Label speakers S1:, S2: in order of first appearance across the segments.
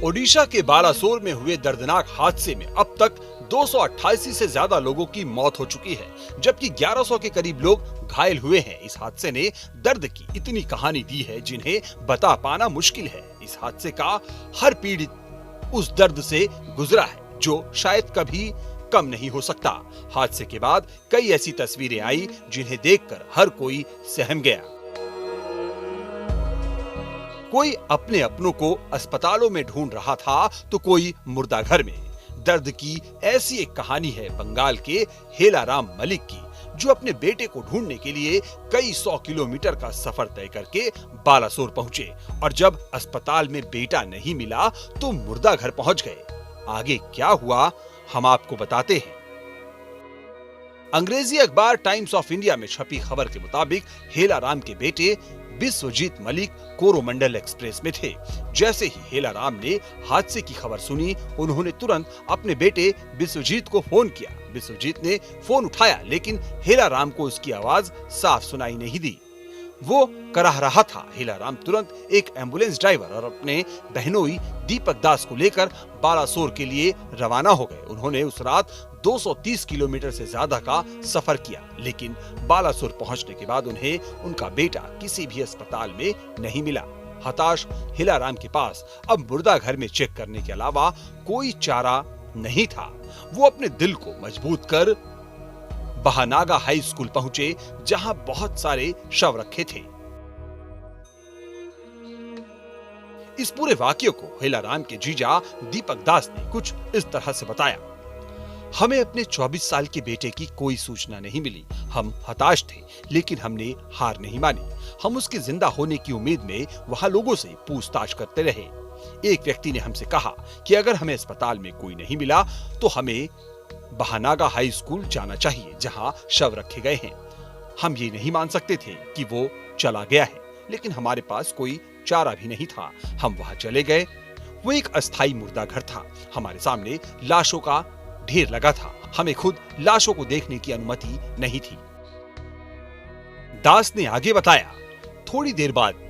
S1: ओडिशा के बालासोर में हुए दर्दनाक हादसे में अब तक 288 से ज्यादा लोगों की मौत हो चुकी है, जबकि 1100 के करीब लोग घायल हुए हैं। इस हादसे ने दर्द की इतनी कहानी दी है जिन्हें बता पाना मुश्किल है। इस हादसे का हर पीड़ित उस दर्द से गुजरा है जो शायद कभी कम नहीं हो सकता। हादसे के बाद कई ऐसी तस्वीरें आई जिन्हें देखकर हर कोई सहम गया। कोई अपने अपनों को अस्पतालों में ढूंढ रहा था तो कोई मुर्दाघर में। दर्द की ऐसी एक कहानी है बंगाल के हेलाराम मलिक की, जो अपने बेटे को ढूंढने के लिए कई 100 किलोमीटर का सफर तय करके बालासोर पहुंचे और जब अस्पताल में बेटा नहीं मिला तो मुर्दाघर पहुंच गए। आगे क्या हुआ हम आपको बताते हैं। अंग्रेजी अखबार टाइम्स ऑफ इंडिया में छपी खबर के मुताबिक हेलाराम के बेटे बिस्वजीत मलिक कोरोमंडल एक्सप्रेस में थे। जैसे ही हेलाराम ने हादसे की खबर सुनी, उन्होंने तुरंत अपने बेटे बिस्वजीत को फोन किया। बिस्वजीत ने फोन उठाया लेकिन हेलाराम को उसकी आवाज साफ सुनाई नहीं दी। वो कराह रहा था। हेलाराम तुरंत एक एम्बुलेंस ड्राइवर और अपने बहनोई दीपक दास को लेकर बालासोर के लिए रवाना हो गए। उन्होंने उस रात 230 किलोमीटर से ज्यादा का सफर किया, लेकिन बालासोर पहुंचने के बाद उन्हें उनका बेटा किसी भी अस्पताल में नहीं मिला। हताश हेलाराम के पास अब मुर्दाघर में चेक करने के अलावा कोई चारा नहीं था। वो अपने दिल को मजबूत कर बहानागा हाई स्कूल पहुंचे, जहां बहुत सारे शव रखे थे। इस पूरे वाकये को हेलाराम के जीजा दीपक दास ने कुछ इस तरह से बताया। हमें अपने 24 साल के बेटे की कोई सूचना नहीं मिली। हम हताश थे, लेकिन हमने हार नहीं मानी। हम उसके जिंदा होने की उम्मीद में वहां लोगों से पूछताछ करते रहे। एक व्यक्ति ने हमसे कहा कि अगर हमें अस्पताल में कोई नहीं मिला तो हमें बहानागा हाई स्कूल जाना चाहिए, जहां शव रखे गए हैं। हम ये नहीं मान सकते थे कि वो चला गया है, लेकिन हमारे पास कोई चारा भी नहीं था। हम वहां चले गए। वो एक अस्थायी मुर्दाघर था। हमारे सामने लाशों का ढेर लगा था। हमें खुद लाशों को देखने की अनुमति नहीं थी। दास ने आगे बताया, थोड़ी देर बाद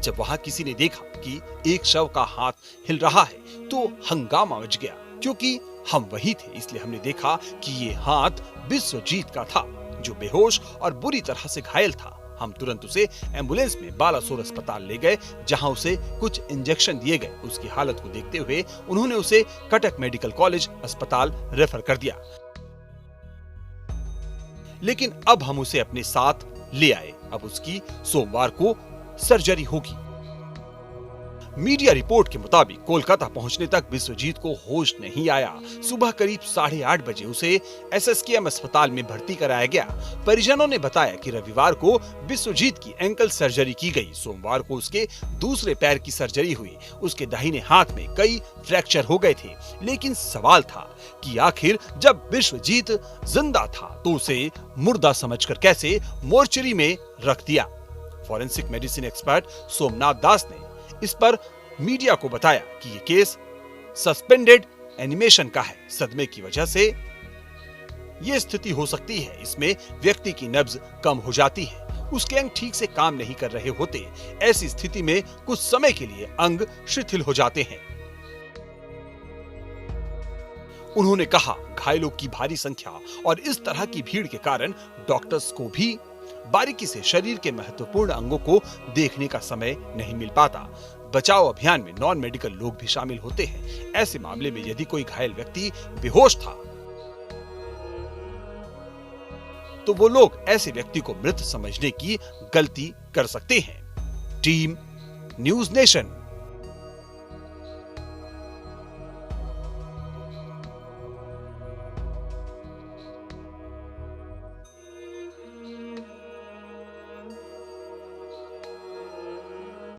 S1: जब वहां किसी ने देखा कि एक शव का हाथ हिल रहा है तो हंगामा मच गया। क्योंकि हम वही थे, इसलिए हमने देखा कि ये हाथ बिस्वजीत का था, जो बेहोश और बुरी तरह से घायल था। हम तुरंत उसे एम्बुलेंस में बालासोर अस्पताल ले गए, जहां उसे कुछ इंजेक्शन दिए गए। उसकी हालत को देखते हुए उन्होंने उसे कटक मेडिकल कॉलेज अस्पताल रेफर कर दिया। लेकिन अब हम उसे अपने साथ ले आए। अब उसकी सोमवार को सर्जरी होगी। मीडिया रिपोर्ट के मुताबिक कोलकाता पहुंचने तक बिस्वजीत को होश नहीं आया। सुबह करीब 8:30 बजे उसे एसएसकेएम अस्पताल में भर्ती कराया गया। परिजनों ने बताया कि रविवार को बिस्वजीत की एंकल सर्जरी की गई। सोमवार को उसके दूसरे पैर की सर्जरी हुई। उसके दाहिने हाथ में कई फ्रैक्चर हो गए थे। लेकिन सवाल था कि आखिर जब बिस्वजीत जिंदा था तो उसे मुर्दा समझकर कैसे मोर्चरी में रख दिया। फॉरेंसिक मेडिसिन एक्सपर्ट सोमनाथ दास ने इस पर मीडिया को बताया कि ये केस सस्पेंडेड एनिमेशन का है। सदमे की वजह से ये स्थिति हो सकती है। इसमें व्यक्ति की नब्ज कम हो जाती है, उसके अंग ठीक से काम नहीं कर रहे होते। ऐसी स्थिति में कुछ समय के लिए अंग शिथिल हो जाते हैं। उन्होंने कहा, घायलों की भारी संख्या और इस तरह की भीड़ के कारण डॉक्टर्स को भी बारीकी से शरीर के महत्वपूर्ण अंगों को देखने का समय नहीं मिल पाता। बचाव अभियान में नॉन मेडिकल लोग भी शामिल होते हैं। ऐसे मामले में यदि कोई घायल व्यक्ति बेहोश था तो वो लोग ऐसे व्यक्ति को मृत समझने की गलती कर सकते हैं। Team news nation.